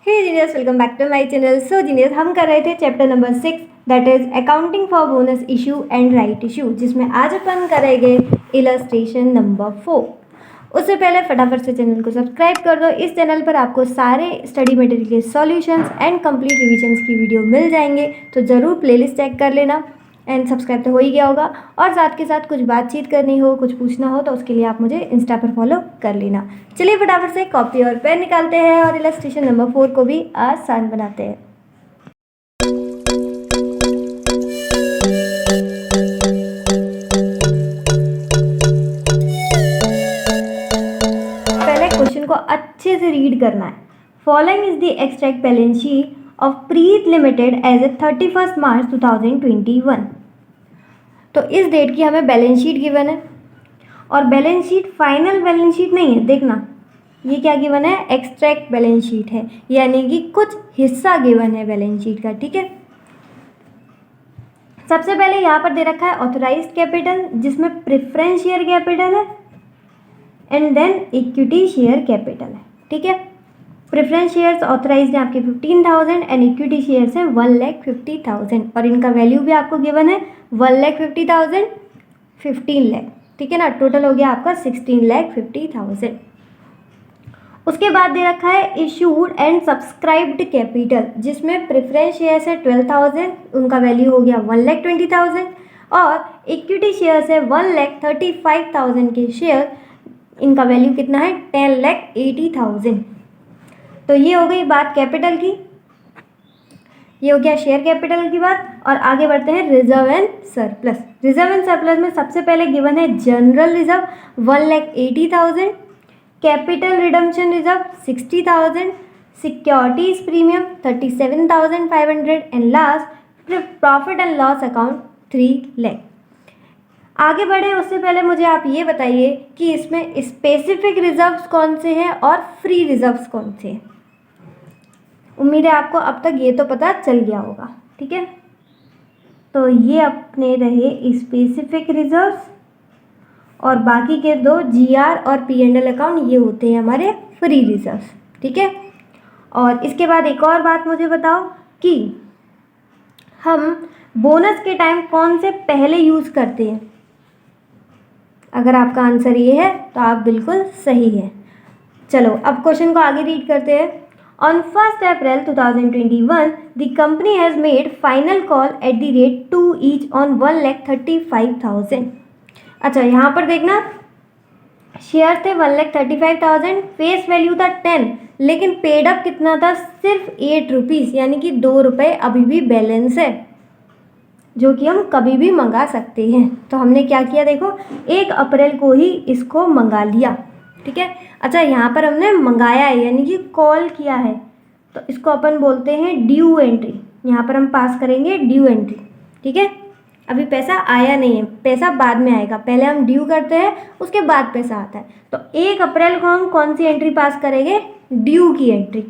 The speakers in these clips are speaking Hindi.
Hey genius, welcome back to my channel. So genius, हम कर रहे थे chapter number 6 that is accounting for bonus issue and right issue, जिसमें आज अपन करेंगे इलस्ट्रेशन नंबर 4। उससे पहले फटाफट से चैनल को सब्सक्राइब कर दो। इस चैनल पर आपको सारे स्टडी मटेरियल के सॉल्यूशंस एंड कंप्लीट रिविजन्स की वीडियो मिल जाएंगे, तो ज़रूर प्लेलिस्ट चेक कर लेना। एंड सब्सक्राइब तो हो ही गया होगा, और साथ के साथ कुछ बातचीत करनी हो, कुछ पूछना हो, तो उसके लिए आप मुझे इंस्टा पर फॉलो कर लेना। चलिए फटाफट से कॉपी और पेन निकालते हैं और इलस्ट्रेशन नंबर 4 को भी आसान बनाते हैं। पहले क्वेश्चन को अच्छे से रीड करना है। Following is the extract balance sheet of Preet limited as a 31 March 2021। तो इस डेट की हमें बैलेंस शीट गिवन है, और balance sheet final balance sheet नहीं है। देखना, ये क्या गिवन है, एक्सट्रैक्ट बैलेंस शीट है, यानी कि कुछ हिस्सा गिवन है बैलेंस शीट का। ठीक है, सबसे पहले यहाँ पर दे रखा है ऑथराइज्ड कैपिटल, जिसमें प्रेफरेंस शेयर कैपिटल है and then equity share capital है। ठीक है, प्रेफरेंस शेयर्स ऑथराइज्ड है आपके 15,000 एंड इक्विटी शेयर्स है 1,50,000, और इनका वैल्यू भी आपको गिवन है 1,50,000, 15 लाख। ठीक है ना, टोटल हो गया आपका 16,50,000। उसके बाद दे रखा है इशूड एंड सब्सक्राइब्ड कैपिटल, जिसमें प्रेफरेंस शेयर्स है 12,000, उनका वैल्यू हो गया 1,20,000, और इक्विटी शेयर्स है 1,35,000 के शेयर, इनका वैल्यू कितना है 10,80,000। तो ये हो गई बात कैपिटल की, ये हो गया शेयर कैपिटल की बात। और आगे बढ़ते हैं reserve and surplus. Reserve and surplus में सबसे पहले गिवन है general reserve 1,80,000, capital redemption reserve 60,000, securities premium 37,500 and last profit and loss account 3 lakh. आगे बढ़े उससे पहले मुझे आप ये बताइए कि इसमें स्पेसिफिक रिजर्व्स कौन से हैं और फ्री रिजर्व्स कौन से हैं। उम्मीद है आपको अब तक ये तो पता चल गया होगा। ठीक है, तो ये अपने रहे स्पेसिफिक रिजर्व्स, और बाकी के दो जीआर और पी&एल अकाउंट, ये होते हैं हमारे फ्री रिजर्व्स। ठीक है, और इसके बाद एक और बात मुझे बताओ कि हम बोनस के टाइम कौन से पहले यूज़ करते हैं। अगर आपका आंसर ये है तो आप बिल्कुल सही हैं। चलो अब क्वेश्चन को आगे रीड करते हैं। On 1st April 2021, the company has made final call at the rate 2 each on 1,35,000। अच्छा, यहाँ पर देखना, शेयर थे 1,35,000, फेस वैल्यू था 10, लेकिन पेड अप कितना था, सिर्फ 8 रुपीज़, यानी कि 2 रुपये अभी भी बैलेंस है, जो कि हम कभी भी मंगा सकते हैं। तो हमने क्या किया, देखो 1 अप्रैल को ही इसको मंगा लिया। ठीक है, अच्छा यहाँ पर हमने मंगाया है यानी कि कॉल किया है, तो इसको अपन बोलते हैं ड्यू एंट्री। यहाँ पर हम पास करेंगे ड्यू एंट्री। ठीक है, अभी पैसा आया नहीं है, पैसा बाद में आएगा, पहले हम ड्यू करते हैं उसके बाद पैसा आता है। तो 1 अप्रैल को हम कौन सी एंट्री पास करेंगे, ड्यू की एंट्री।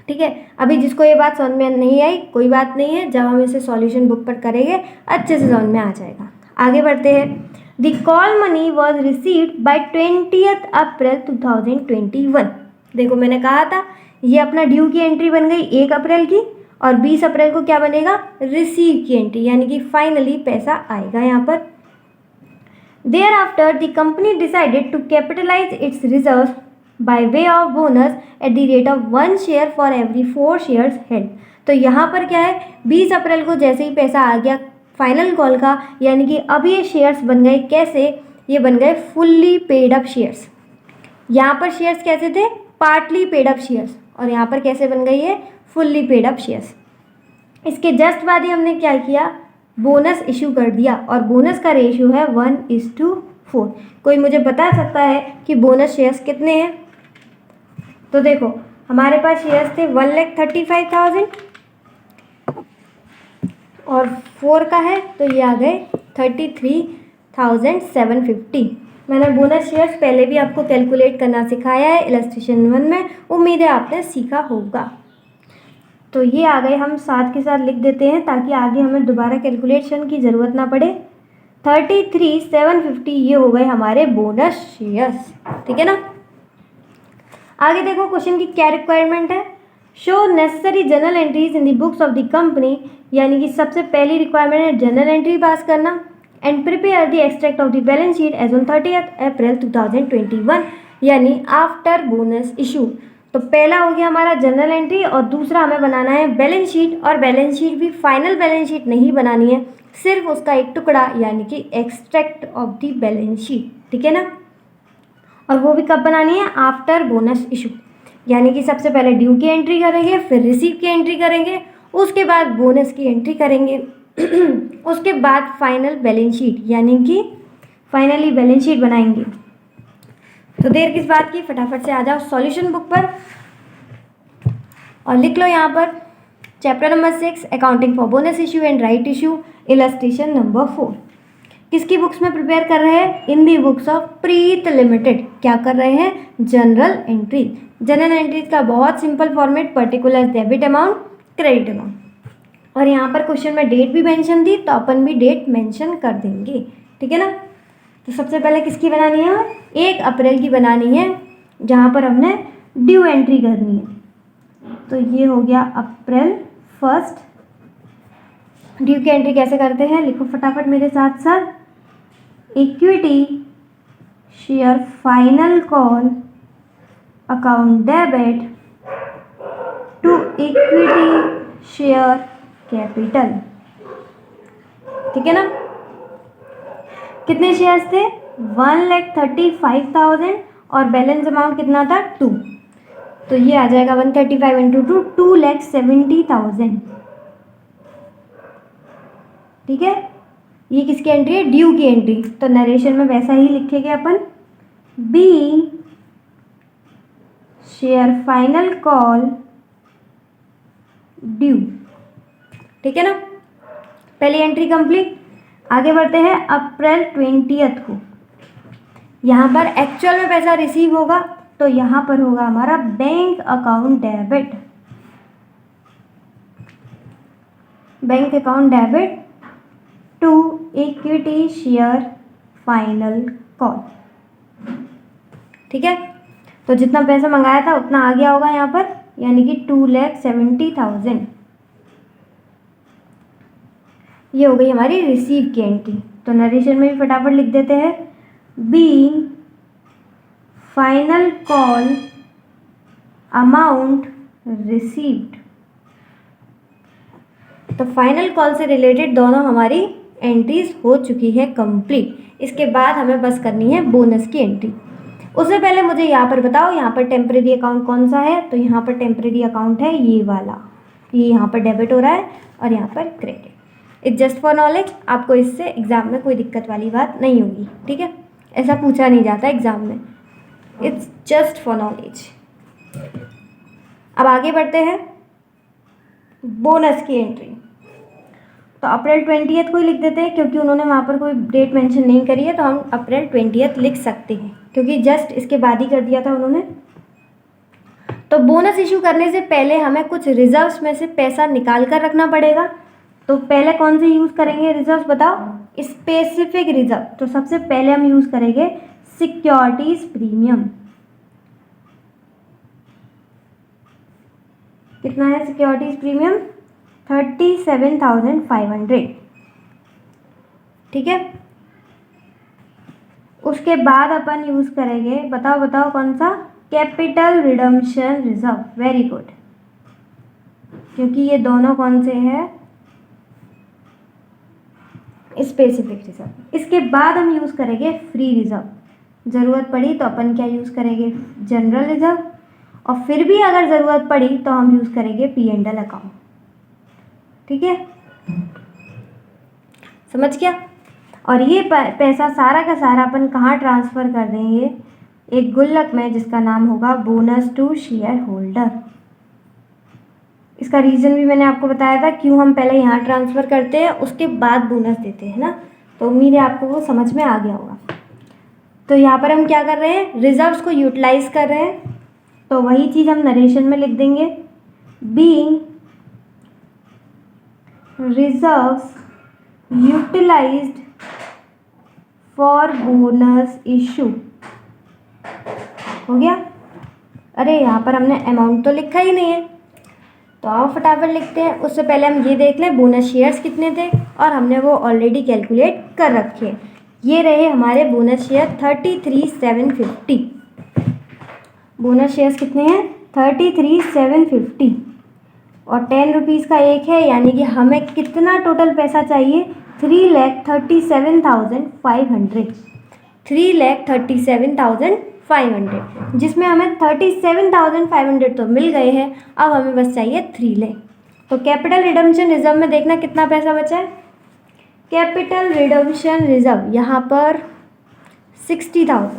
ठीक है, अभी जिसको ये बात समझ में नहीं आई कोई बात नहीं है, जब हम इसे सॉल्यूशन बुक पर करेंगे अच्छे से समझ में आ जाएगा। आगे बढ़ते हैं। The call money was received by 20th April 2021। देखो मैंने कहा था ये अपना ड्यू की एंट्री बन गई 1 अप्रैल की, और 20 अप्रैल को क्या बनेगा, रिसीव की एंट्री, यानी कि फाइनली पैसा आएगा यहाँ पर। Thereafter the company decided to capitalize its reserves by way of bonus at the rate of 1 share for every 4 shares held। तो यहाँ पर क्या है, 20 अप्रैल को जैसे ही पैसा आ गया फाइनल कॉल का, यानी कि अब ये शेयर्स बन गए कैसे, ये बन गए फुल्ली पेड अप शेयर्स। यहाँ पर शेयर्स कैसे थे, पार्टली पेड अप शेयर्स, और यहाँ पर कैसे बन गई है, फुल्ली पेड अप शेयर्स। इसके जस्ट बाद ही हमने क्या किया, बोनस इशू कर दिया, और बोनस का रेशियो है 1:4। कोई मुझे बता सकता है कि बोनस शेयर्स कितने हैं। तो देखो हमारे पास शेयर्स थे 1,35,000 और 4 का है, तो ये आ गए 33,750। मैंने बोनस शेयर्स पहले भी आपको कैलकुलेट करना सिखाया है इलस्ट्रेशन 1 में, उम्मीद है आपने सीखा होगा। तो ये आ गए, हम साथ के साथ लिख देते हैं ताकि आगे हमें दोबारा कैलकुलेशन की ज़रूरत ना पड़े। 33,750 ये हो गए हमारे बोनस शेयर्स। ठीक है ना, आगे देखो क्वेश्चन की क्या रिक्वायरमेंट है। Show necessary general entries in the books of the company, यानी कि सबसे पहली रिक्वायरमेंट है जनरल एंट्री पास करना। And prepare the extract of the balance sheet as on 30th April 2021, यानी आफ्टर बोनस इशू। तो पहला हो गया हमारा जनरल एंट्री और दूसरा हमें बनाना है बैलेंस शीट, और बैलेंस शीट भी फाइनल बैलेंस शीट नहीं बनानी है, सिर्फ उसका एक टुकड़ा यानी कि extract of the balance sheet, ठीक है ना। और वो भी कब बनानी है? आफ्टर बोनस इशू, यानी कि सबसे पहले ड्यू की एंट्री करेंगे, फिर रिसीव की एंट्री करेंगे, उसके बाद बोनस की एंट्री करेंगे उसके बाद फाइनल बैलेंस शीट यानी कि फाइनली बैलेंस शीट बनाएंगे। तो देर किस बात की, फटाफट से आ जाओ सॉल्यूशन बुक पर और लिख लो यहाँ पर chapter number 6 accounting for bonus issue and right issue, illustration number 4। किसकी बुक्स में प्रिपेयर कर रहे हैं? इन दी बुक्स ऑफ प्रीत लिमिटेड। क्या कर रहे हैं? General entry. जनरल एंट्रीज का बहुत simple format, particular debit amount, credit amount, और यहाँ पर क्वेश्चन में डेट भी मेंशन थी तो अपन भी डेट मेंशन कर देंगे, ठीक है ना। तो सबसे पहले किसकी बनानी है? 1 अप्रैल की बनानी है, जहाँ पर हमने ड्यू एंट्री करनी है। तो ये हो गया अप्रैल 1। ड्यू की एंट्री कैसे करते हैं? लिखो फटाफट मेरे साथ साथ। Equity share final call account debit to equity share capital, ठीक है ना। कितने शेयर्स थे? 1,35,000 और बैलेंस अमाउंट कितना था? 2। तो ये आ जाएगा 135 इंटू 2, 2,70,000, ठीक है। ये किसकी एंट्री है? ड्यू की एंट्री। तो नरेशन में वैसा ही लिखेंगे अपन, B share final call due, ठीक है ना। पहली एंट्री कंप्लीट। आगे बढ़ते हैं अप्रैल 20 को। यहाँ पर एक्चुअल में पैसा रिसीव होगा तो यहाँ पर होगा हमारा bank account debit, bank account debit to equity share final call, ठीक है। तो जितना पैसा मंगाया था उतना आ गया होगा यहाँ पर, यानी कि 2,70,000। ये हो गई हमारी रिसीव की एंट्री। तो नरेशन में भी फटाफट लिख देते हैं, be final call amount received. तो फाइनल कॉल से रिलेटेड दोनों हमारी एंट्रीज हो चुकी है कंप्लीट। इसके बाद हमें बस करनी है बोनस की एंट्री। उससे पहले मुझे यहाँ पर बताओ, यहाँ पर टेम्परेरी अकाउंट कौन सा है? तो यहाँ पर टेम्परेरी अकाउंट है ये वाला, ये यहाँ पर डेबिट हो रहा है और यहाँ पर credit. It's just for knowledge, आपको इससे एग्जाम में कोई दिक्कत वाली बात नहीं होगी, ठीक है। ऐसा पूछा नहीं जाता एग्जाम में, इट्स जस्ट फॉर नॉलेज। अब आगे बढ़ते हैं बोनस की एंट्री। तो अप्रैल 20 को ही लिख देते हैं, क्योंकि उन्होंने वहाँ पर कोई डेट मेंशन नहीं करी है, तो हम अप्रैल 20 लिख सकते हैं, क्योंकि जस्ट इसके बाद ही कर दिया था उन्होंने। तो बोनस इशू करने से पहले हमें कुछ रिजर्व्स में से पैसा निकाल कर रखना पड़ेगा। तो पहले कौन से यूज़ करेंगे रिजर्व्स बताओ? Specific reserve. तो सबसे पहले हम यूज़ करेंगे सिक्योरिटीज प्रीमियम। कितना है सिक्योरिटीज प्रीमियम? 37,500, ठीक है। उसके बाद अपन यूज़ करेंगे, बताओ बताओ कौन सा? Capital redemption reserve. Very good, क्योंकि ये दोनों कौन से हैं? Specific reserve. इसके बाद हम यूज़ करेंगे फ्री रिजर्व। ज़रूरत पड़ी तो अपन क्या यूज़ करेंगे? General reserve. और फिर भी अगर ज़रूरत पड़ी तो हम यूज़ करेंगे P&L अकाउंट, ठीक है। समझ गया? और ये पैसा सारा का सारा अपन कहाँ ट्रांसफ़र कर देंगे? एक गुल्लक में, जिसका नाम होगा बोनस टू शेयर होल्डर। इसका रीज़न भी मैंने आपको बताया था, क्यों हम पहले यहाँ ट्रांसफ़र करते हैं उसके बाद बोनस देते हैं ना। तो उम्मीद है आपको वो समझ में आ गया होगा। तो यहाँ पर हम क्या कर रहे हैं? रिजर्व्स को यूटिलाइज कर रहे हैं। तो वही चीज़ हम नरेशन में लिख देंगे, being reserves utilised for bonus issue. हो गया? अरे यहाँ पर हमने अमाउंट तो लिखा ही नहीं है, तो आओ फटाफट लिखते हैं। उससे पहले हम ये देख लें बोनस शेयर्स कितने थे, और हमने वो ऑलरेडी कैलकुलेट कर रखे हैं। ये रहे हमारे बोनस शेयर 33,750। बोनस शेयर्स कितने हैं? 33,750, और 10 रुपीज़ का एक है, यानी कि हमें कितना टोटल पैसा चाहिए? 3,37,500। 3,37,500, जिसमें हमें 37,500 तो मिल गए हैं। अब हमें बस चाहिए 3 लाख। तो कैपिटल रिडम्पशन रिजर्व में देखना कितना पैसा बचा है। कैपिटल रिडम्पशन रिजर्व यहाँ पर 60,000।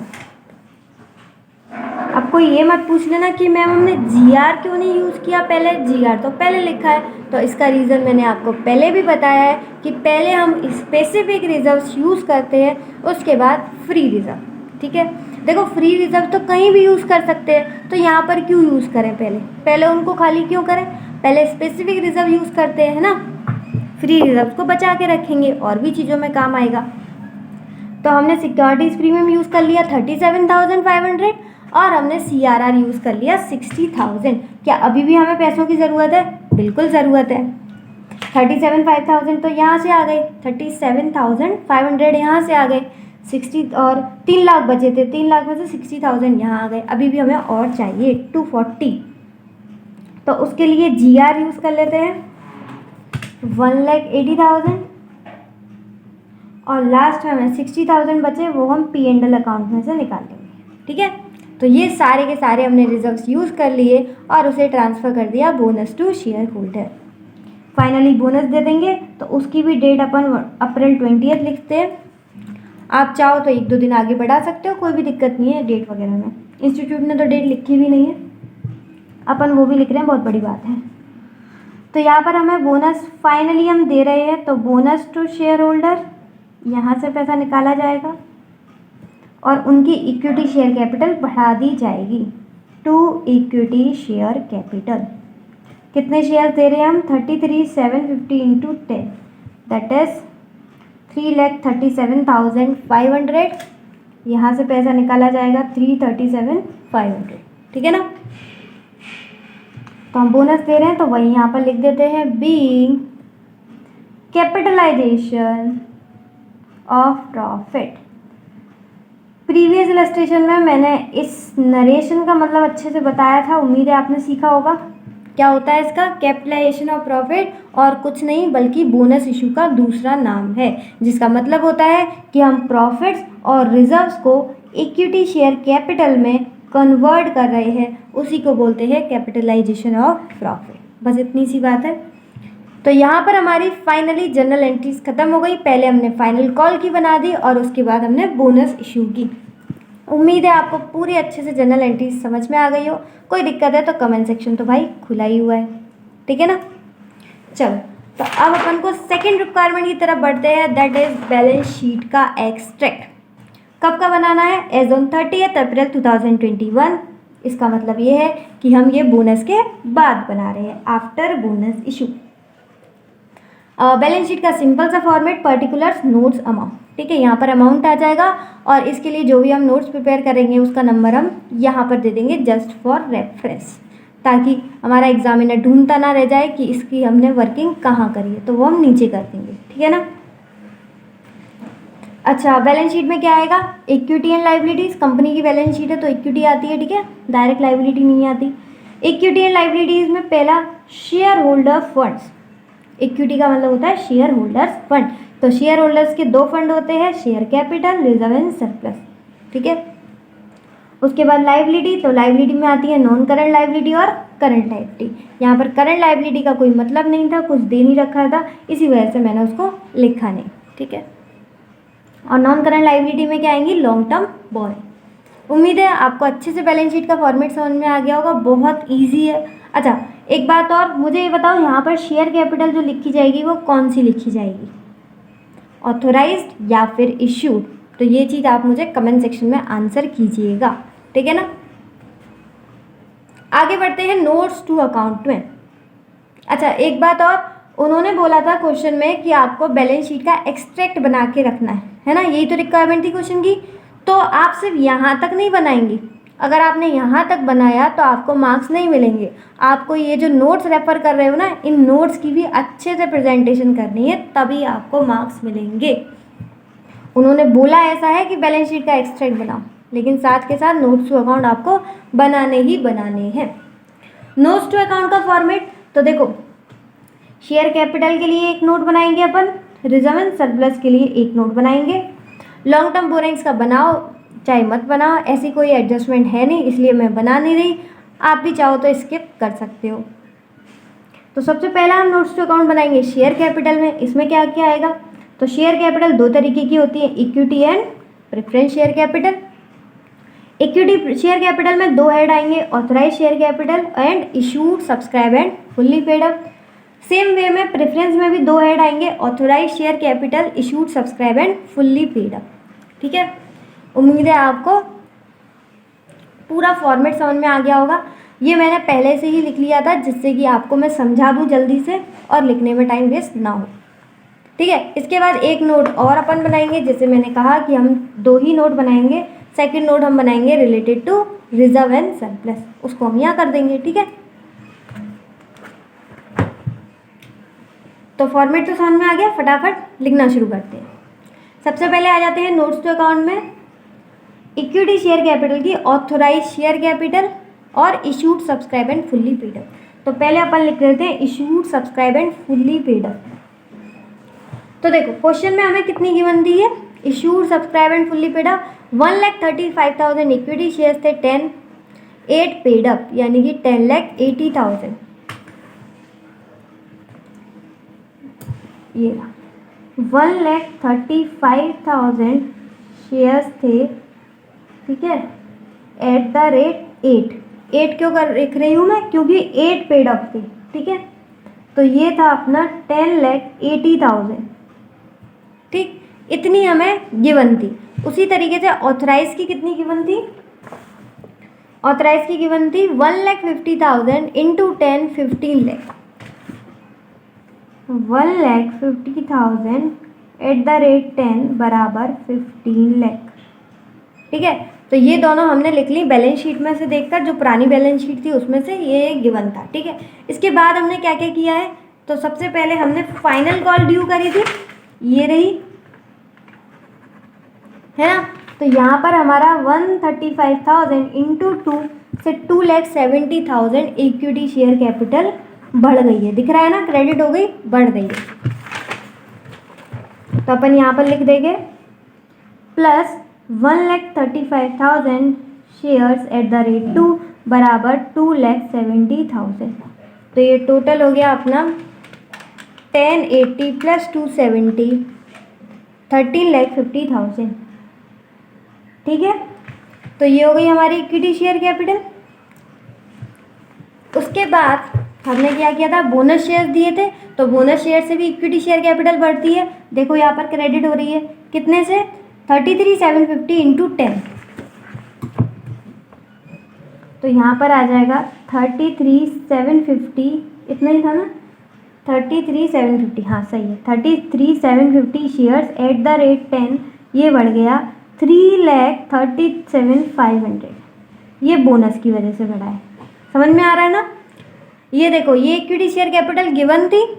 आपको ये मत पूछ लेना कि मैम हमने जीआर क्यों नहीं यूज़ किया पहले। जीआर तो पहले लिखा है, तो इसका रीज़न मैंने आपको पहले भी बताया है कि पहले हम स्पेसिफिक रिजर्व्स यूज़ करते हैं, उसके बाद फ्री रिजर्व। ठीक है, देखो फ्री रिजर्व तो कहीं भी यूज़ कर सकते हैं, तो यहाँ पर क्यों यूज़ करें? पहले उनको खाली क्यों करें? पहले स्पेसिफिक रिजर्व यूज़ करते हैं ना, फ्री रिजर्व को बचा के रखेंगे, और भी चीज़ों में काम आएगा। तो हमने सिक्योरिटीज़ प्रीमियम यूज़ कर लिया 37,500, और हमने CRR यूज़ कर लिया 60,000। क्या अभी भी हमें पैसों की ज़रूरत है? बिल्कुल ज़रूरत है। 37,500 तो यहाँ से आ गए, 37,500 यहाँ से आ गए, 60 और 3 लाख बचे थे, 3 लाख में से 60,000 यहाँ आ गए। अभी भी हमें और चाहिए 240, तो उसके लिए GR यूज़ कर लेते हैं 1,80,000, और लास्ट में हमें 60,000 बचे, वो हम P&L अकाउंट में से निकाल लेंगे। ठीक है, तो ये सारे के सारे हमने रिजर्व्स यूज़ कर लिए और उसे ट्रांसफ़र कर दिया bonus to shareholder. Finally bonus दे देंगे, तो उसकी भी डेट अपन अप्रैल 20 लिखते हैं। आप चाहो तो 1-2 दिन आगे बढ़ा सकते हो, कोई भी दिक्कत नहीं है डेट वगैरह में। इंस्टीट्यूट ने तो डेट लिखी भी नहीं है, अपन वो भी लिख रहे हैं, बहुत बड़ी बात है। तो यहाँ पर हमें बोनस फाइनली हम दे रहे हैं, तो बोनस टू शेयर होल्डर, यहाँ से पैसा निकाला जाएगा और उनकी इक्विटी शेयर कैपिटल बढ़ा दी जाएगी टू इक्विटी शेयर कैपिटल। कितने शेयर दे रहे हैं हम? 33,750 इंटू 10, दैट इज 3,37,500। यहाँ से पैसा निकाला जाएगा 3,37,500। ठीक है ना, तो हम बोनस दे रहे हैं, तो वही यहाँ पर लिख देते हैं being capitalisation of profit. Previous illustration में मैंने इस नरेशन का मतलब अच्छे से बताया था, उम्मीद है आपने सीखा होगा। क्या होता है इसका? कैपिटलाइजेशन ऑफ प्रॉफिट और कुछ नहीं बल्कि बोनस इशू का दूसरा नाम है, जिसका मतलब होता है कि हम प्रॉफिट्स और रिजर्व्स को इक्विटी शेयर कैपिटल में कन्वर्ट कर रहे हैं, उसी को बोलते हैं कैपिटलाइजेशन ऑफ प्रॉफिट। बस इतनी सी बात है। तो यहाँ पर हमारी फाइनली जनरल एंट्रीज खत्म हो गई। पहले हमने फाइनल कॉल की बना दी और उसके बाद हमने बोनस इशू की। उम्मीद है आपको पूरी अच्छे से जनरल एंट्रीज समझ में आ गई हो। कोई दिक्कत है तो कमेंट सेक्शन तो भाई खुला ही हुआ है, ठीक है ना। चलो, तो अब अपन को सेकेंड रिक्वायरमेंट की तरफ बढ़ते हैं, दैट इज बैलेंस शीट का एक्सट्रैक्ट। कब का बनाना है? एज ऑन 30 अप्रैल 2021। इसका मतलब ये है कि हम ये बोनस के बाद बना रहे हैं, after bonus issue. Balance sheet का सिंपल सा फॉर्मेट, पर्टिकुलर्स नोट्स अमाउंट। ठीक है, यहाँ पर अमाउंट आ जाएगा और इसके लिए जो भी हम नोट्स प्रिपेयर करेंगे उसका नंबर हम यहाँ पर दे देंगे जस्ट फॉर रेफरेंस, ताकि हमारा एग्जामिनर ढूंढता ना रह जाए कि इसकी हमने वर्किंग कहाँ करी है, तो वो हम नीचे कर देंगे। ठीक है ना। अच्छा, बैलेंस शीट में क्या आएगा? Equity and liabilities. कंपनी की बैलेंस शीट है तो इक्विटी आती है, ठीक है, डायरेक्ट लाइबिलिटी नहीं आती। इक्विटी एंड लाइबिलिटीज़ में पहला शेयर होल्डर फंड्स। इक्विटी का मतलब होता है शेयर होल्डर्स फंड। तो शेयर होल्डर्स के 2 फंड होते हैं, share capital, reserve and surplus. ठीक है, उसके बाद लाइबिलिटी, तो लाइबिलिटी में आती है नॉन करंट लाइबिलिटी और करंट लाइबिलिटी। यहाँ पर करंट लाइबिलिटी का कोई मतलब नहीं था, कुछ दे नहीं रखा था, इसी वजह से मैंने उसको लिखा नहीं। ठीक है, और नॉन करंट लाइबिलिटी में क्या आएंगी? Long term borrowing. उम्मीद है आपको अच्छे से बैलेंस शीट का फॉर्मेट समझ में आ गया होगा, बहुत ईजी है। अच्छा, एक बात और, मुझे ये बताओ यहाँ पर शेयर कैपिटल जो लिखी जाएगी वो कौन सी लिखी जाएगी? ऑथोराइज्ड या फिर इश्यूड? तो ये चीज़ आप मुझे कमेंट सेक्शन में आंसर कीजिएगा, ठीक है ना। आगे बढ़ते हैं नोट्स टू अकाउंट में। अच्छा, एक बात और, उन्होंने बोला था क्वेश्चन में कि आपको बैलेंस शीट का एक्सट्रैक्ट बना के रखना है ना, यही तो रिक्वायरमेंट थी क्वेश्चन की। तो आप सिर्फ यहाँ तक नहीं बनाएंगी, अगर आपने यहाँ तक बनाया तो आपको मार्क्स नहीं मिलेंगे। आपको ये जो नोट्स रेफर कर रहे हो ना, इन नोट्स की भी अच्छे से प्रेजेंटेशन करनी है, तभी आपको मार्क्स मिलेंगे। उन्होंने बोला ऐसा है कि बैलेंस शीट का एक्सट्रैक्ट बनाओ, लेकिन साथ के साथ नोट्स टू अकाउंट आपको बनाने ही बनाने हैं। नोट्स टू अकाउंट का फॉर्मेट तो देखो, शेयर कैपिटल के लिए एक नोट बनाएंगे अपन, रिजर्व एंड सरप्लस के लिए एक नोट बनाएंगे। लॉन्ग टर्म बोरिंग्स का बनाओ चाहे मत बनाओ, ऐसी कोई एडजस्टमेंट है नहीं, इसलिए मैं बना नहीं रही। आप भी चाहो तो स्किप कर सकते हो। तो सबसे पहला हम नोट्स टू अकाउंट बनाएंगे शेयर कैपिटल में। इसमें क्या क्या आएगा, तो शेयर कैपिटल दो तरीके की होती है, equity and preference share capital. Equity share capital में दो हेड आएंगे, authorise share capital and issued subscribe and fully paid up. Same way में प्रेफरेंस में भी दो हेड आएंगे, authorise share capital, issued subscribe and fully paid up. ठीक है, उम्मीद है आपको पूरा फॉर्मेट समझ में आ गया होगा। ये मैंने पहले से ही लिख लिया था, जिससे कि आपको मैं समझा दूँ जल्दी से और लिखने में टाइम वेस्ट ना हो। ठीक है, इसके बाद एक नोट और अपन बनाएंगे, जैसे मैंने कहा कि हम दो ही नोट बनाएंगे। सेकंड नोट हम बनाएंगे related to reserve and surplus, उसको हम यहाँ कर देंगे। ठीक है, तो फॉर्मेट तो समझ में आ गया, फटाफट लिखना शुरू करते हैं। सबसे पहले आ जाते हैं नोट्स टू अकाउंट में इक्विटी शेयर कैपिटल की ऑथोराइज शेयर कैपिटल और issued subscribe and fully paid up. तो पहले अपन लिख देते हैं issued subscribe and fully paid up. तो देखो क्वेश्चन में हमें कितनी गिवन दी है, issued subscribe and fully paid up 1,35,000 equity shares थे, 8 पेड अप यानी कि 10,80,000। ये 1,35,000 शेयर्स थे, ठीक है, एट द रेट 8 क्यों कर लिख रही हूँ मैं, क्योंकि 8 पेड अप थे। ठीक है, तो ये था अपना 10,80,000। ठीक, इतनी हमें गिवन थी। उसी तरीके से ऑथराइज की कितनी गिवन थी, ऑथराइज की गिवन थी 1,50,000 into 10 15 lakh, 1,50,000 at the rate 10 बराबर 15 लाख। ठीक है, तो ये दोनों हमने लिख ली बैलेंस शीट में से देखकर, जो पुरानी बैलेंस शीट थी उसमें से ये गिवन था। ठीक है, इसके बाद हमने क्या क्या किया है, तो सबसे पहले हमने फाइनल कॉल ड्यू करी थी, ये रही, है ना। तो यहाँ पर हमारा 135,000 इंटू 2 से 2,70,000 इक्विटी शेयर कैपिटल बढ़ गई है, दिख रहा है ना, क्रेडिट हो गई, बढ़ गई है। तो अपन यहाँ पर लिख देंगे plus 1,35,000 shares at the rate 2 बराबर 2,70,000। तो ये टोटल हो गया अपना 1080 प्लस 270 13,50,000। ठीक है, तो ये हो गई हमारी इक्विटी शेयर कैपिटल। उसके बाद हमने क्या किया था, बोनस शेयर दिए थे, तो बोनस शेयर से भी इक्विटी शेयर कैपिटल बढ़ती है। देखो यहाँ पर क्रेडिट हो रही है, कितने से, 33,750 इंटू 10। तो यहाँ पर आ जाएगा 33,750, इतना ही था ना, 33,750, हाँ सही है, 33,750 शेयर्स एट द रेट 10, ये बढ़ गया 3,37,500। ये बोनस की वजह से बढ़ा है, समझ में आ रहा है ना। ये देखो, ये इक्विटी शेयर कैपिटल गिवन थी,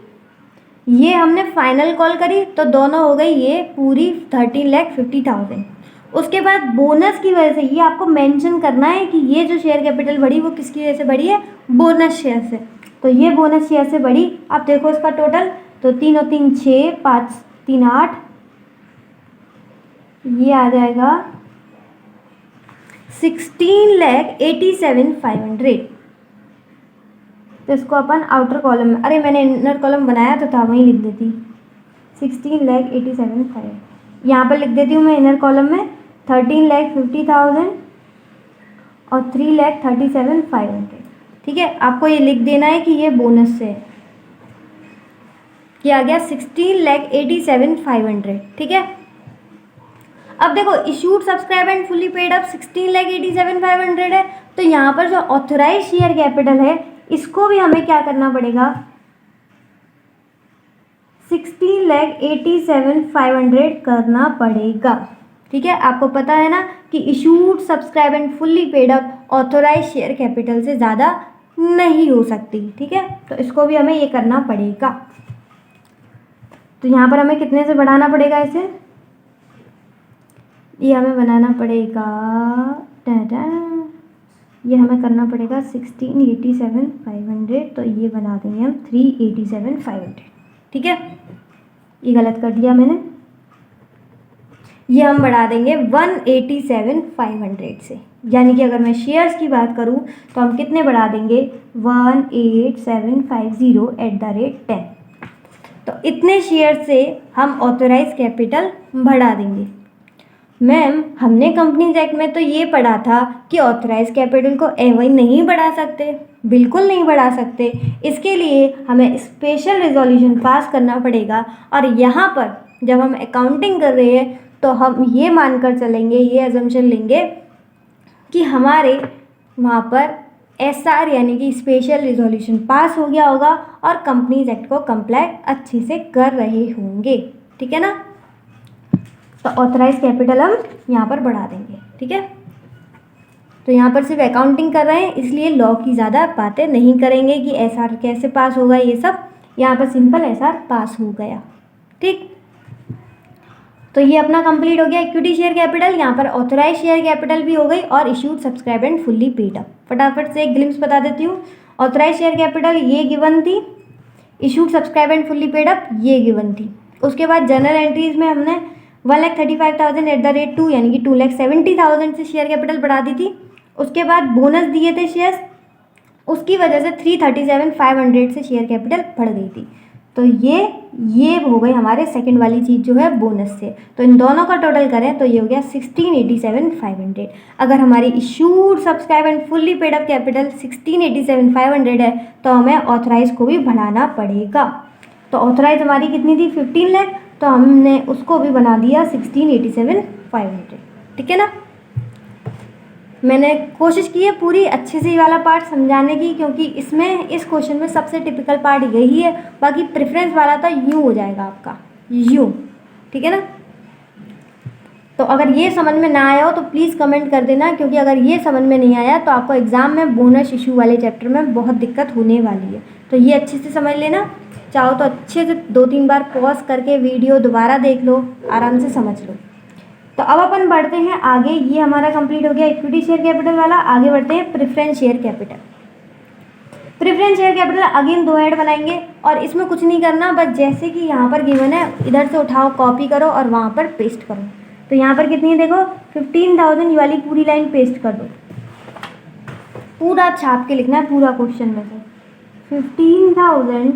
ये हमने फाइनल कॉल करी, तो दोनों हो गई ये पूरी 13,50,000। उसके बाद बोनस की वजह से, ये आपको मेंशन करना है कि ये जो शेयर कैपिटल बढ़ी वो किसकी वजह से बढ़ी है, बोनस शेयर से। तो ये बोनस शेयर से बढ़ी। आप देखो इसका टोटल, तो 3 और 3 6, 5 3 8, ये आ जाएगा 16,87,500। तो इसको अपन आउटर कॉलम में, अरे मैंने इनर कॉलम बनाया तो था, वहीं लिख देती 16,87,500। यहाँ पर लिख देती हूँ मैं इनर कॉलम में 13,50,000 और 3,37,500। ठीक है, आपको ये लिख देना है कि ये बोनस से है, ये आ गया 16,87,500। ठीक है, अब देखो issued subscribe and fully paid up 16,87,500 है, तो यहाँ पर जो ऑथराइज शेयर कैपिटल है इसको भी हमें क्या करना पड़ेगा, 16,87,500 करना पड़ेगा। ठीक है, आपको पता है ना कि issued, subscribe and fully paid up authorise share capital से ज़्यादा नहीं हो सकती। ठीक है, तो इसको भी हमें ये करना पड़ेगा। तो यहाँ पर हमें कितने से बढ़ाना पड़ेगा इसे, ये हमें बनाना पड़ेगा, ये हमें करना पड़ेगा 1687,500, तो ये बना देंगे हम 387,500। ठीक है, ये गलत कर दिया मैंने, ये हम बढ़ा देंगे 187,500 से, यानी कि अगर मैं शेयर्स की बात करूं तो हम कितने बढ़ा देंगे 18750 @ 10। तो इतने शेयर से हम ऑथोराइज कैपिटल बढ़ा देंगे। मैम हमने कंपनीज एक्ट में तो ये पढ़ा था कि ऑथराइज कैपिटल को एवं नहीं बढ़ा सकते, बिल्कुल नहीं बढ़ा सकते। इसके लिए हमें स्पेशल रिजोल्यूशन पास करना पड़ेगा, और यहाँ पर जब हम अकाउंटिंग कर रहे हैं तो हम ये मानकर चलेंगे, ये अजम्पशन लेंगे कि हमारे वहाँ पर एसआर यानी कि स्पेशल रिजोल्यूशन पास हो गया होगा और कंपनीज एक्ट को कंप्लाई अच्छे से कर रहे होंगे। ठीक है ना, तो ऑथराइज कैपिटल हम यहाँ पर बढ़ा देंगे। ठीक है, तो यहाँ पर सिर्फ अकाउंटिंग कर रहे हैं, इसलिए लॉ की ज़्यादा बातें नहीं करेंगे कि एसआर कैसे पास होगा, ये सब यहाँ पर सिंपल एसआर पास हो गया। ठीक, तो ये अपना कंप्लीट हो गया इक्विटी शेयर कैपिटल। यहाँ पर ऑथराइज शेयर कैपिटल भी हो गई और issued, subscribe and fully paid up. फटाफट से एक ग्लिम्स बता देती हूँ। ऑथराइज शेयर कैपिटल ये गिवन थी, issued, subscribe and fully paid up ये गिवन थी। उसके बाद जनरल एंट्रीज में हमने 1,35,000 @ 2 यानी कि 2,70,000 से शेयर कैपिटल बढ़ा दी थी। उसके बाद बोनस दिए थे शेयर्स, उसकी वजह से 337,500 से शेयर कैपिटल बढ़ गई थी। तो ये हो गई हमारे सेकंड वाली चीज़ जो है बोनस से। तो इन दोनों का टोटल करें तो ये हो गया 1687,500। अगर हमारी issued, subscribe and fully paid up capital 1687,500 है तो हमें ऑथराइज को भी बढ़ाना पड़ेगा। तो ऑथराइज हमारी कितनी थी 15 लाख, तो हमने उसको भी बना दिया 1687,500। ठीक है ना, मैंने कोशिश की है पूरी अच्छे से ये वाला पार्ट समझाने की, क्योंकि इसमें इस क्वेश्चन में सबसे टिपिकल पार्ट यही है। बाकी प्रेफरेंस वाला तो यूँ हो जाएगा आपका, यूँ। ठीक है ना, तो अगर ये समझ में ना आया हो तो प्लीज़ कमेंट कर देना, क्योंकि अगर ये समझ में नहीं आया तो आपको एग्ज़ाम में बोनस इशू वाले चैप्टर में बहुत दिक्कत होने वाली है। तो ये अच्छे से समझ लेना, चाहो तो अच्छे से 2-3 बार पॉज करके वीडियो दोबारा देख लो, आराम से समझ लो। तो अब अपन बढ़ते हैं आगे। ये हमारा कंप्लीट हो गया इक्विटी शेयर कैपिटल वाला। आगे बढ़ते हैं preference share capital. Preference share capital again 2 add बनाएंगे, और इसमें कुछ नहीं करना, बस जैसे कि यहाँ पर गिवन है इधर से उठाओ, कॉपी करो और वहाँ पर पेस्ट करो। तो यहाँ पर कितनी है देखो 15,000, ये वाली पूरी लाइन पेस्ट कर दो, पूरा छाप के लिखना है पूरा क्वेश्चन में से। 15,000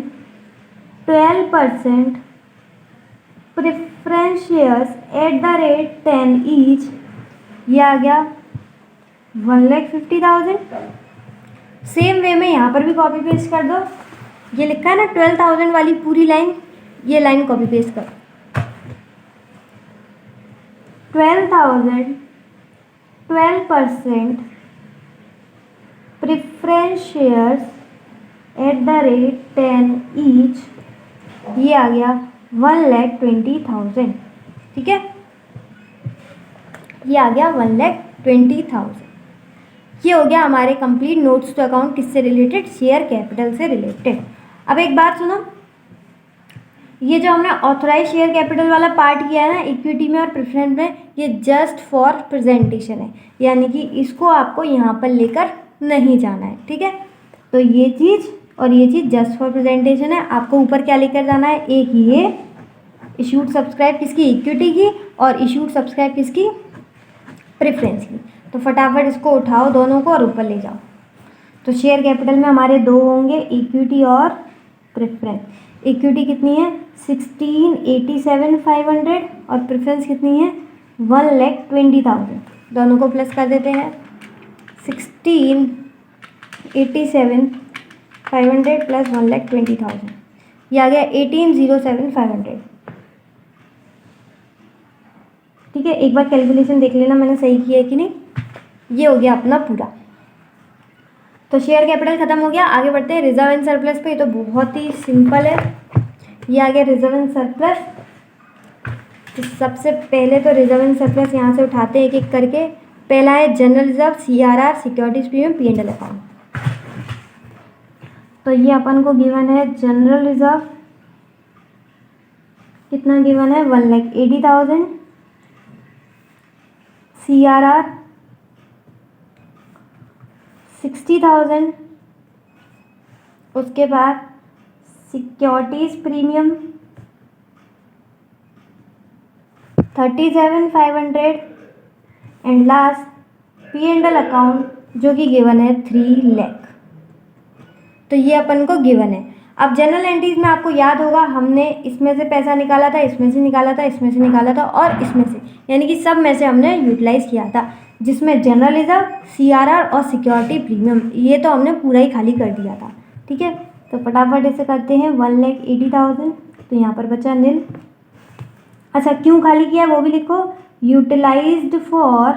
12% प्रेफरेंस शेयर्स @ 10 ईच, ये आ गया 1,50,000। सेम वे में यहाँ पर भी कॉपी पेस्ट कर दो, ये लिखा है ना 12,000 वाली पूरी लाइन, ये लाइन कॉपी पेस्ट करो। 12,000 12% प्रेफरेंस शेयर्स @ 10 ईच, ये आ गया 1,20,000। ठीक है, ये आ गया 1,20,000। ये हो गया हमारे कंप्लीट नोट्स टू अकाउंट, किससे रिलेटेड, शेयर कैपिटल से रिलेटेड। अब एक बात सुनो, ये जो हमने ऑथराइज शेयर कैपिटल वाला पार्ट किया है ना इक्विटी में और प्रेफरेंस में, ये जस्ट फॉर प्रेजेंटेशन है, यानी कि इसको आपको यहाँ पर लेकर नहीं जाना है। ठीक है, तो ये चीज़ और ये चीज़ जस्ट फॉर प्रेजेंटेशन है। आपको ऊपर क्या लेकर जाना है, एक ये इशूड सब्सक्राइब किसकी, इक्विटी की, और इशूड सब्सक्राइब किसकी, प्रेफरेंस की। तो फटाफट इसको उठाओ दोनों को और ऊपर ले जाओ। तो शेयर कैपिटल में हमारे 2 होंगे, इक्विटी और प्रेफरेंस। इक्विटी कितनी है 1687,500 और प्रेफरेंस कितनी है 1,20,000। दोनों को प्लस कर देते हैं, 1687,500 प्लस 1,20,000, ये आ गया 18,07,500। ठीक है, एक बार कैलकुलेशन देख लेना मैंने सही किया है कि नहीं। ये हो गया अपना पूरा। तो शेयर कैपिटल खत्म हो गया। आगे बढ़ते हैं रिजर्व एंड सरप्लस पे। ये तो बहुत ही सिंपल है, ये आ गया रिजर्व एंड सरप्लस। तो सबसे पहले तो रिजर्व एंड सरप्लस यहाँ से उठाते हैं एक एक करके। पहला है general reserve, CRR, securities premium, P&L account. तो ये अपन को गिवन है जनरल रिजर्व कितना गिवन है 1,80,000, CRR 60,000, उसके बाद securities premium 37,500 and last P&L account जो कि गिवन है 3 लाख। तो ये अपन को गिवन है। अब जनरल एंट्रीज में आपको याद होगा हमने इसमें से पैसा निकाला था, इसमें से निकाला था, इसमें से निकाला था और इसमें से, यानी कि सब में से हमने यूटिलाइज किया था, जिसमें जनरल रिजर्व, CRR और सिक्योरिटी प्रीमियम ये तो हमने पूरा ही खाली कर दिया था। ठीक है, तो फटाफट इसे करते हैं 1,80,000। तो यहाँ पर बचा नील। अच्छा, क्यों खाली किया वो भी लिखो, यूटिलाइज्ड फॉर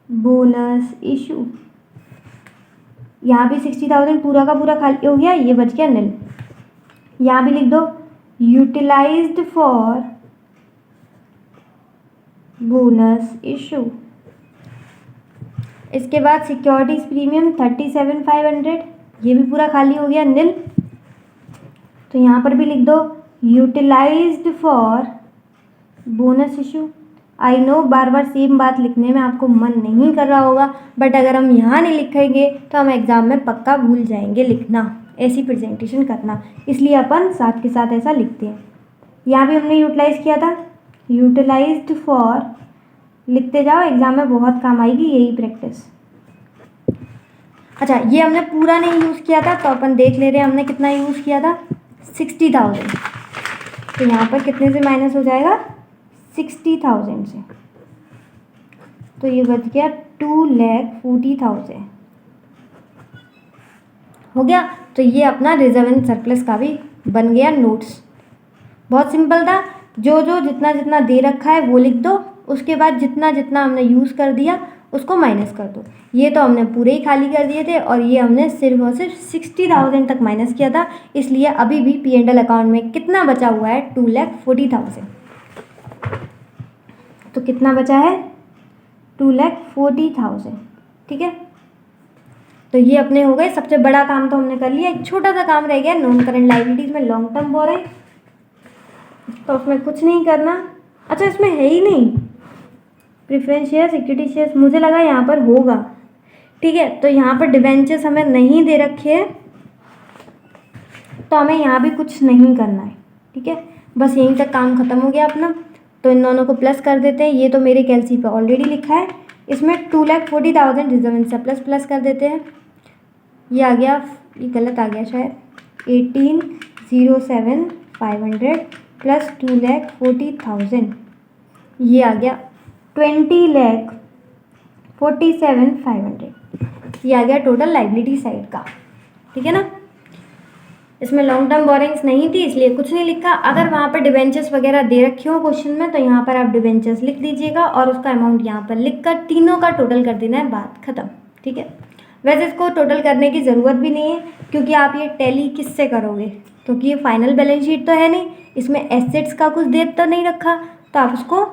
बोनस इशू। यहाँ भी 60,000 पूरा का पूरा खाली हो गया, ये बच गया नील। यहाँ भी लिख दो यूटिलाइज्ड फॉर बोनस इशू। इसके बाद सिक्योरिटीज प्रीमियम 37,500 ये भी पूरा खाली हो गया नील। तो यहाँ पर भी लिख दो utilised for bonus issue. I know बार बार सेम बात लिखने में आपको मन नहीं कर रहा होगा, बट अगर हम यहाँ नहीं लिखेंगे तो हम एग्ज़ाम में पक्का भूल जाएंगे लिखना, ऐसी प्रेजेंटेशन करना, इसलिए अपन साथ के साथ ऐसा लिखते हैं। यहाँ भी हमने यूटिलाइज किया था, यूटिलाइज्ड फॉर लिखते जाओ, एग्ज़ाम में बहुत काम आएगी यही प्रैक्टिस। अच्छा, ये हमने पूरा नहीं यूज़ किया था तो अपन देख ले रहे हैं हमने कितना यूज़ किया था 60,000। तो यहाँ पर कितने से माइनस हो जाएगा 60,000 से, तो ये बच गया 2,40,000 हो गया। तो ये अपना रिजर्व एंड सरप्लस का भी बन गया नोट्स। बहुत सिंपल था, जो जो जितना जितना दे रखा है वो लिख दो, उसके बाद जितना जितना हमने यूज़ कर दिया उसको माइनस कर दो। ये तो हमने पूरे ही खाली कर दिए थे और ये हमने सिर्फ और सिर्फ 60,000 तक माइनस किया था, इसलिए अभी भी P&L अकाउंट में कितना बचा हुआ है 2,40,000। तो कितना बचा है 2,40,000। ठीक है, तो ये अपने हो गए, सबसे बड़ा काम तो हमने कर लिया। एक छोटा सा काम रह गया नॉन करेंट लायबिलिटीज में लॉन्ग टर्म बोरोइंग, तो उसमें कुछ नहीं करना। अच्छा, इसमें है ही नहीं प्रेफरेंस शेयर्स, इक्विटी शेयर्स, मुझे लगा यहाँ पर होगा। ठीक है, तो यहाँ पर डिबेंचर्स हमें नहीं दे रखे हैं तो हमें यहाँ भी कुछ नहीं करना है। ठीक है, बस यहीं तक काम खत्म हो गया अपना। तो इन दोनों को प्लस कर देते हैं, ये तो मेरे कैलसी पे ऑलरेडी लिखा है। इसमें 2,40,000 रिजर्व एंड सरप्लस प्लस कर देते हैं। ये आ गया, ये गलत आ गया शायद, 18,07,500 प्लस 2,40,000 ये आ गया 20,47,500 ये आ गया टोटल लाइबिलिटी साइड का। ठीक है ना, इसमें लॉन्ग टर्म बोरिंग्स नहीं थी इसलिए कुछ नहीं लिखा। अगर वहाँ पर डिबेंचर्स वगैरह दे रखे हो क्वेश्चन में तो यहाँ पर आप डिबेंचर्स लिख दीजिएगा और उसका अमाउंट यहाँ पर लिख कर तीनों का टोटल कर देना है, बात खत्म। ठीक है, वैसे इसको टोटल करने की ज़रूरत भी नहीं है क्योंकि आप ये टैली किससे करोगे, क्योंकि ये फाइनल बैलेंस शीट तो है नहीं, इसमें एसेट्स का कुछ दे तो नहीं रखा, तो आप उसको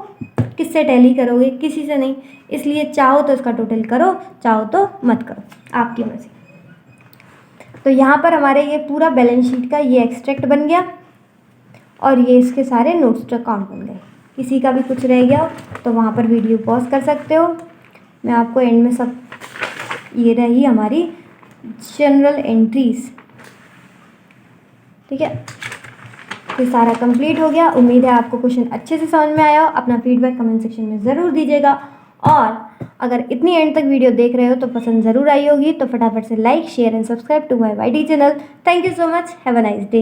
किससे टैली करोगे, किसी से नहीं। इसलिए चाहो तो इसका टोटल करो, चाहो तो मत करो, आपकी मर्जी। तो यहाँ पर हमारे ये पूरा बैलेंस शीट का ये एक्सट्रैक्ट बन गया और ये इसके सारे नोट्स टू अकाउंट बन गए। किसी का भी कुछ रह गया तो वहाँ पर वीडियो पॉज कर सकते हो। मैं आपको एंड में सब, ये रही हमारी जनरल एंट्रीज। ठीक है, ये सारा कंप्लीट हो गया। उम्मीद है आपको क्वेश्चन अच्छे से समझ में आया हो। अपना फीडबैक कमेंट सेक्शन में ज़रूर दीजिएगा और अगर इतनी एंड तक वीडियो देख रहे हो तो पसंद ज़रूर आई होगी, तो फटाफट से like share and subscribe to my YT channel. Thank you so much, have a nice day.